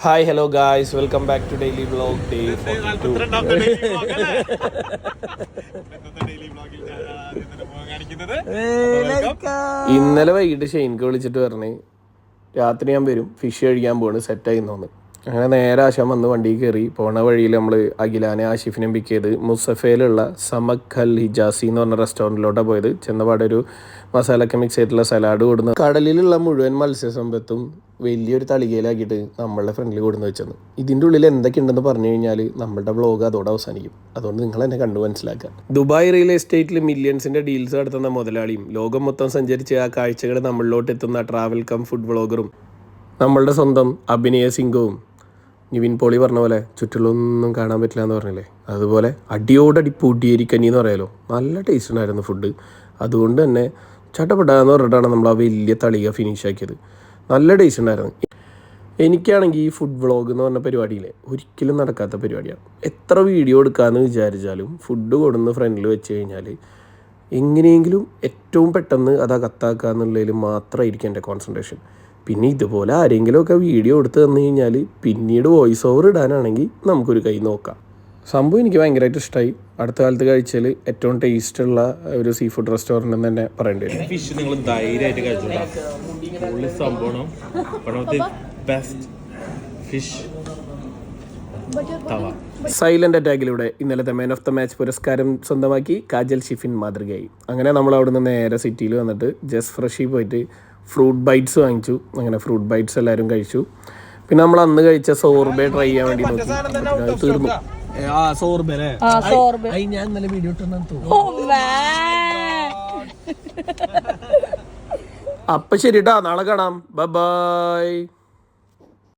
Hi hello guys, welcome back to daily vlog day 42. ഇന്നലെ വൈകിട്ട് ഷെയ്ൻക്ക് വിളിച്ചിട്ട് പറഞ്ഞ് രാത്രി ഞാൻ വരും, ഫിഷ് കഴിക്കാൻ പോണ്, സെറ്റായി തോന്നുന്നു. അങ്ങനെ നേരെ ആശാൻ വന്ന് വണ്ടി കയറി. പോണ വഴിയിൽ നമ്മൾ അഖിലാനെ ആഷിഫിനെയും പിക്ക് ചെയ്ത് മുസഫയിലുള്ള സമക് അൽ ഹിജാസി എന്ന് പറഞ്ഞ റെസ്റ്റോറൻറ്റിലോട്ടാണ് പോയത്. ചെന്നപാടെ ഒരു മസാലയൊക്കെ മിക്സ് ചെയ്തിട്ടുള്ള സലാഡ് കൊടുന്ന് കടലിലുള്ള മുഴുവൻ മത്സ്യസമ്പത്തും വലിയൊരു തളികയിലാക്കിയിട്ട് നമ്മളുടെ ഫ്രണ്ടിൽ കൊടുന്ന് വെച്ചെന്ന്. ഇതിൻ്റെ ഉള്ളിൽ എന്തൊക്കെയുണ്ടെന്ന് പറഞ്ഞു കഴിഞ്ഞാൽ നമ്മളുടെ വ്ളോഗ് അതോടെ അവസാനിക്കും. അതുകൊണ്ട് നിങ്ങൾ എന്നെ കണ്ടു മനസ്സിലാക്കുക. ദുബായ് റിയൽ എസ്റ്റേറ്റിൽ മില്യൺസിൻ്റെ ഡീൽസ് നടത്തുന്ന മുതലാളിയും ലോകം മൊത്തം സഞ്ചരിച്ച് ആ കാഴ്ചകൾ നമ്മളിലോട്ട് എത്തുന്ന ട്രാവൽ കം ഫുഡ് വ്ളോഗറും നമ്മളുടെ സ്വന്തം അഭിനയ സിംഗവും നിവിൻ പോളി പറഞ്ഞ പോലെ ചുറ്റുള്ളൊന്നും കാണാൻ പറ്റില്ല എന്ന് പറഞ്ഞില്ലേ, അതുപോലെ അടിയോടടി പൊടിയേരിക്കഞ്ഞി എന്ന് പറയാലോ. നല്ല ടേസ്റ്റ് ഉണ്ടായിരുന്നു ഫുഡ്. അതുകൊണ്ട് തന്നെ ചട്ടപ്പെടാന്ന് പറഞ്ഞിട്ടാണ് നമ്മൾ ആ വലിയ തളിക ഫിനിഷ് ആക്കിയത്. നല്ല ടേസ്റ്റ് ഉണ്ടായിരുന്നു. എനിക്കാണെങ്കിൽ ഈ ഫുഡ് വ്ളോഗ് എന്ന് പറഞ്ഞ പരിപാടിയിലെ ഒരിക്കലും നടക്കാത്ത പരിപാടിയാണ്. എത്ര വീഡിയോ എടുക്കാമെന്ന് വിചാരിച്ചാലും ഫുഡ് കൊടുന്ന് ഫ്രണ്ടിൽ വെച്ച് കഴിഞ്ഞാൽ എങ്ങനെയെങ്കിലും ഏറ്റവും പെട്ടെന്ന് അത് അകത്താക്കുക എന്നുള്ളതിൽ മാത്രമായിരിക്കും എൻ്റെ കോൺസെൻട്രേഷൻ. പിന്നെ ഇതുപോലെ ആരെങ്കിലുമൊക്കെ വീഡിയോ എടുത്ത് തന്നു കഴിഞ്ഞാൽ പിന്നീട് വോയിസ് ഓവർ ഇടാനാണെങ്കിൽ നമുക്കൊരു കൈ നോക്കാം. സംഭവം എനിക്ക് ഭയങ്കരമായിട്ട് ഇഷ്ടമായി. അടുത്ത കാലത്ത് കഴിച്ചാൽ ഏറ്റവും ടേസ്റ്റുള്ള ഒരു സീ ഫുഡ് റെസ്റ്റോറൻറ്റ് എന്ന് തന്നെ പറയേണ്ടി വരും. ഫിഷ് നിങ്ങൾ ധൈര്യമായിട്ട് കഴിച്ചോളാം. സംഭവം ബെസ്റ്റ് ഫിഷ് തവ. സൈലന്റ് അറ്റാക്കിലൂടെ ഇന്നലത്തെ മാൻ ഓഫ് ദ മാച്ച് പുരസ്കാരം സ്വന്തമാക്കി കാജൽ ഷിഫിൻ മാതൃകയായി. അങ്ങനെ നമ്മൾ അവിടുന്ന് നേരെ സിറ്റിയിൽ വന്നിട്ട് ജസ്റ്റ് ഫ്രഷിൽ പോയിട്ട് ഫ്രൂട്ട് ബൈറ്റ്സ് വാങ്ങിച്ചു. അങ്ങനെ ഫ്രൂട്ട് ബൈറ്റ്സ് എല്ലാവരും കഴിച്ചു. പിന്നെ നമ്മൾ അന്ന് കഴിച്ച സോർബെ ട്രൈ ചെയ്യാൻ വേണ്ടി നോക്കി, തീർന്നു. അപ്പൊ ശരിട്ടാ, നാളെ കാണാം. ബൈ.